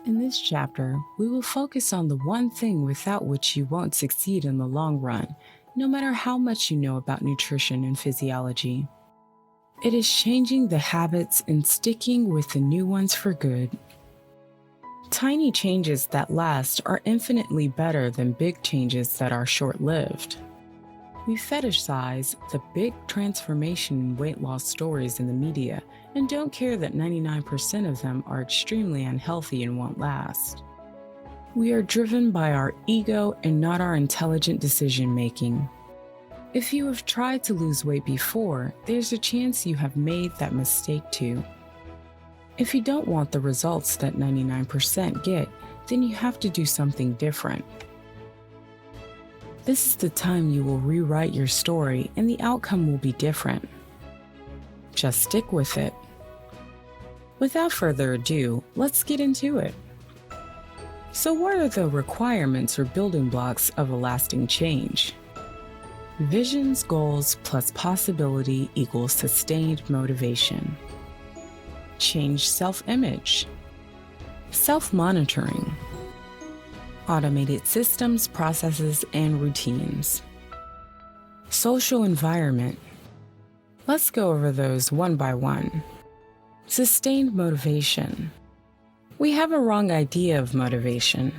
In this chapter, we will focus on the one thing without which you won't succeed in the long run, no matter how much you know about nutrition and physiology. It is changing the habits and sticking with the new ones for good. Tiny changes that last are infinitely better than big changes that are short-lived. We fetishize the big transformation and weight loss stories in the media and don't care that 99% of them are extremely unhealthy and won't last. We are driven by our ego and not our intelligent decision making. If you have tried to lose weight before, there's a chance you have made that mistake too. If you don't want the results that 99% get, then you have to do something different. This is the time you will rewrite your story and the outcome will be different. Just stick with it. Without further ado, let's get into it. So what are the requirements or building blocks of a lasting change? Visions, goals plus possibility equals sustained motivation. Change self-image. Self-monitoring. Automated systems, processes, and routines. Social environment. Let's go over those one by one. Sustained motivation. We have a wrong idea of motivation.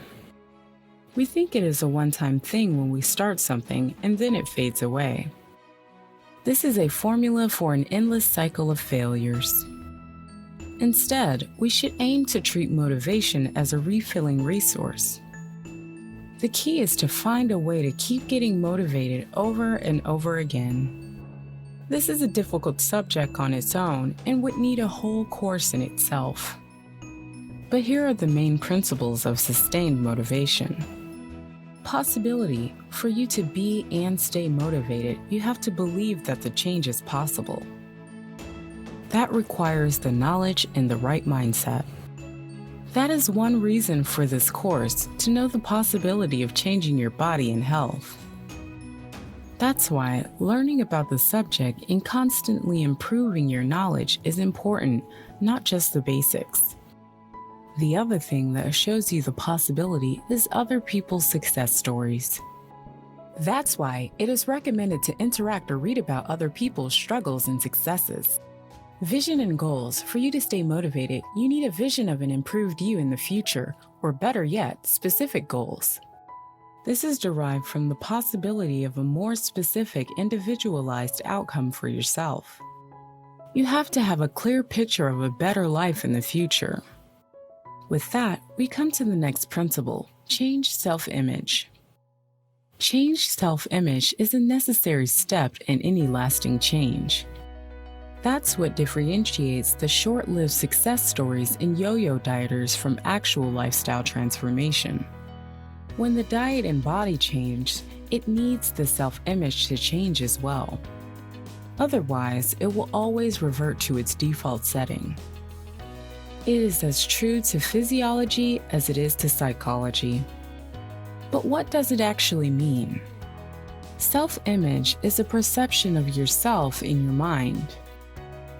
We think it is a one-time thing when we start something and then it fades away. This is a formula for an endless cycle of failures. Instead, we should aim to treat motivation as a refilling resource. The key is to find a way to keep getting motivated over and over again. This is a difficult subject on its own and would need a whole course in itself. But here are the main principles of sustained motivation. Possibility. For you to be and stay motivated, you have to believe that the change is possible. That requires the knowledge and the right mindset. That is one reason for this course, to know the possibility of changing your body and health. That's why learning about the subject and constantly improving your knowledge is important, not just the basics. The other thing that shows you the possibility is other people's success stories. That's why it is recommended to interact or read about other people's struggles and successes. Vision and goals. For you to stay motivated, you need a vision of an improved you in the future, or better yet, specific goals. This is derived from the possibility of a more specific, individualized outcome for yourself. You have to have a clear picture of a better life in the future. With that, we come to the next principle, change self-image. Change self-image is a necessary step in any lasting change. That's what differentiates the short-lived success stories in yo-yo dieters from actual lifestyle transformation. When the diet and body change, it needs the self-image to change as well. Otherwise, it will always revert to its default setting. It is as true to physiology as it is to psychology. But what does it actually mean? Self-image is a perception of yourself in your mind.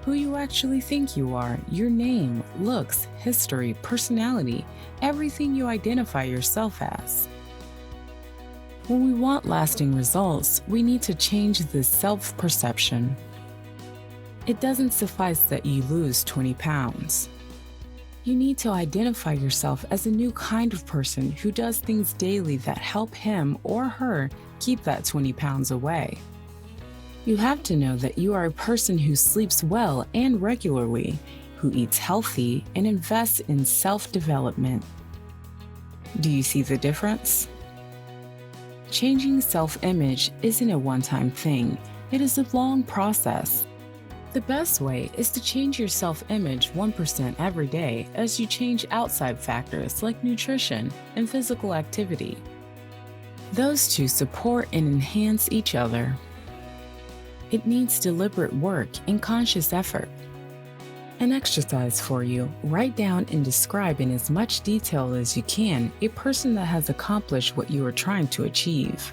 Who you actually think you are, your name, looks, history, personality, everything you identify yourself as. When we want lasting results, we need to change this self-perception. It doesn't suffice that you lose 20 pounds. You need to identify yourself as a new kind of person who does things daily that help him or her keep that 20 pounds away. You have to know that you are a person who sleeps well and regularly, who eats healthy, and invests in self-development. Do you see the difference? Changing self-image isn't a one-time thing. It is a long process. The best way is to change your self-image 1% every day as you change outside factors like nutrition and physical activity. Those two support and enhance each other. It needs deliberate work and conscious effort. An exercise for you: write down and describe in as much detail as you can a person that has accomplished what you are trying to achieve.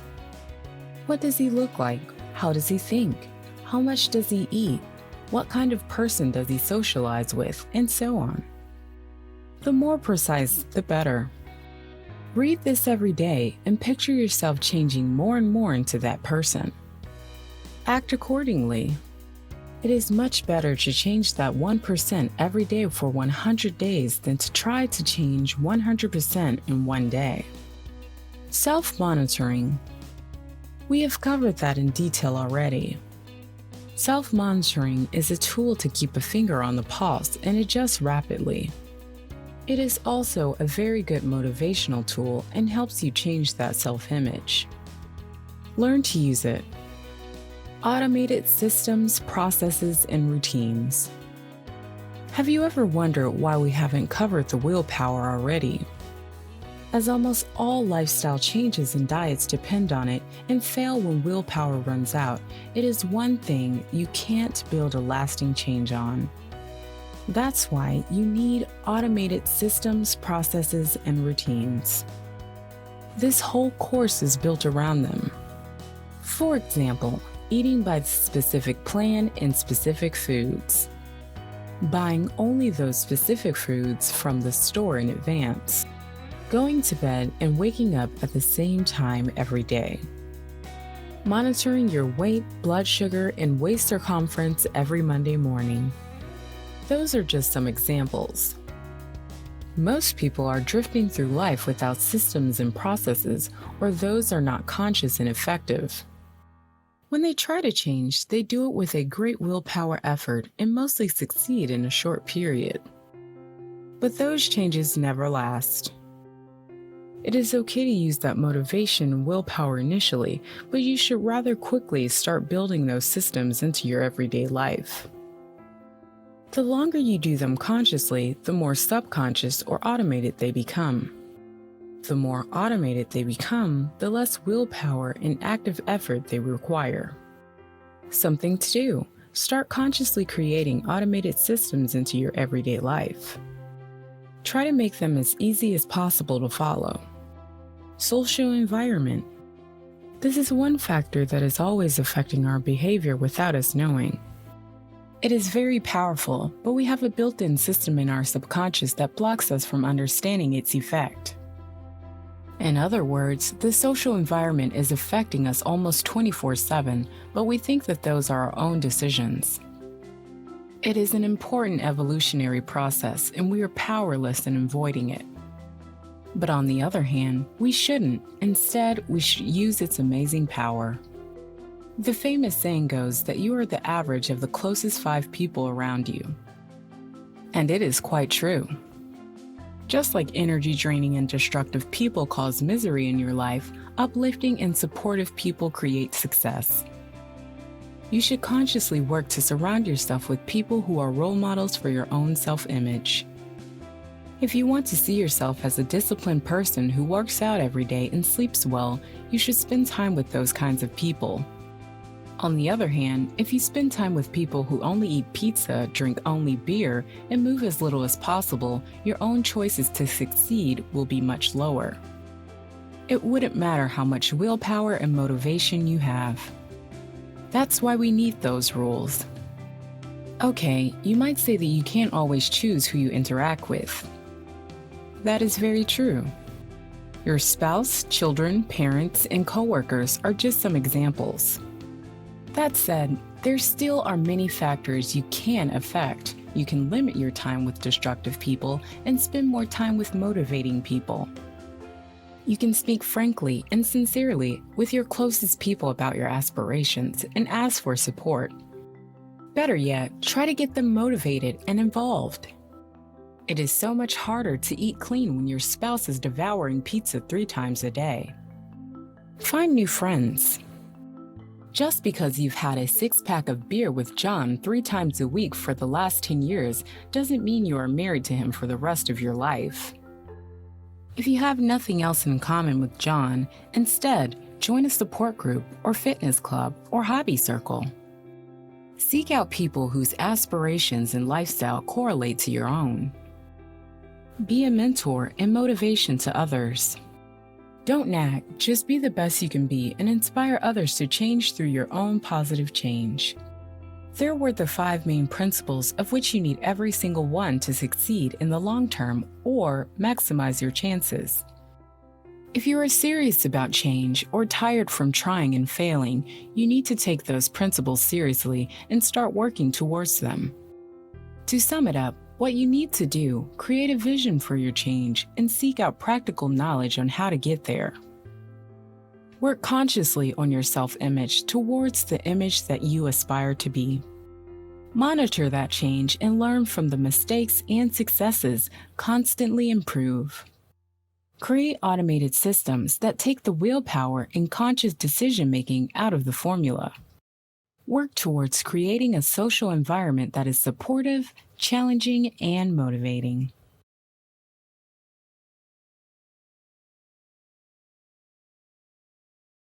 What does he look like? How does he think? How much does he eat? What kind of person does he socialize with? And so on. The more precise, the better. Read this every day and picture yourself changing more and more into that person. Act accordingly. It is much better to change that 1% every day for 100 days than to try to change 100% in one day. Self-monitoring. We have covered that in detail already. Self-monitoring is a tool to keep a finger on the pulse and adjust rapidly. It is also a very good motivational tool and helps you change that self-image. Learn to use it. Automated systems, processes, and routines. Have you ever wondered why we haven't covered the willpower already? As almost all lifestyle changes and diets depend on it and fail when willpower runs out, it is one thing you can't build a lasting change on. That's why you need automated systems, processes, and routines. This whole course is built around them. For example, eating by the specific plan and specific foods. Buying only those specific foods from the store in advance. Going to bed and waking up at the same time every day. Monitoring your weight, blood sugar, and waist circumference every Monday morning. Those are just some examples. Most people are drifting through life without systems and processes, or those are not conscious and effective. When they try to change, they do it with a great willpower effort and mostly succeed in a short period. But those changes never last. It is okay to use that motivation and willpower initially, but you should rather quickly start building those systems into your everyday life. The longer you do them consciously, the more subconscious or automated they become. The more automated they become, the less willpower and active effort they require. Something to do: start consciously creating automated systems into your everyday life. Try to make them as easy as possible to follow. Social environment. This is one factor that is always affecting our behavior without us knowing. It is very powerful, but we have a built-in system in our subconscious that blocks us from understanding its effect. In other words, the social environment is affecting us almost 24/7, but we think that those are our own decisions. It is an important evolutionary process, and we are powerless in avoiding it. But on the other hand, we shouldn't. Instead, we should use its amazing power. The famous saying goes that you are the average of the closest 5 people around you. And it is quite true. Just like energy-draining and destructive people cause misery in your life, uplifting and supportive people create success. You should consciously work to surround yourself with people who are role models for your own self-image. If you want to see yourself as a disciplined person who works out every day and sleeps well, you should spend time with those kinds of people. On the other hand, if you spend time with people who only eat pizza, drink only beer, and move as little as possible, your own choices to succeed will be much lower. It wouldn't matter how much willpower and motivation you have. That's why we need those rules. Okay, you might say that you can't always choose who you interact with. That is very true. Your spouse, children, parents, and coworkers are just some examples. That said, there still are many factors you can affect. You can limit your time with destructive people and spend more time with motivating people. You can speak frankly and sincerely with your closest people about your aspirations and ask for support. Better yet, try to get them motivated and involved. It is so much harder to eat clean when your spouse is devouring pizza 3 times a day. Find new friends. Just because you've had a 6-pack of beer with John 3 times a week for the last 10 years doesn't mean you are married to him for the rest of your life. If you have nothing else in common with John, instead, join a support group or fitness club or hobby circle. Seek out people whose aspirations and lifestyle correlate to your own. Be a mentor and motivation to others. Don't nag, just be the best you can be and inspire others to change through your own positive change. There were the 5 main principles of which you need every single one to succeed in the long term or maximize your chances. If you are serious about change or tired from trying and failing, you need to take those principles seriously and start working towards them. To sum it up, what you need to do, create a vision for your change and seek out practical knowledge on how to get there. Work consciously on your self-image towards the image that you aspire to be. Monitor that change and learn from the mistakes and successes. Constantly improve. Create automated systems that take the willpower and conscious decision-making out of the formula. Work towards creating a social environment that is supportive, challenging, and motivating.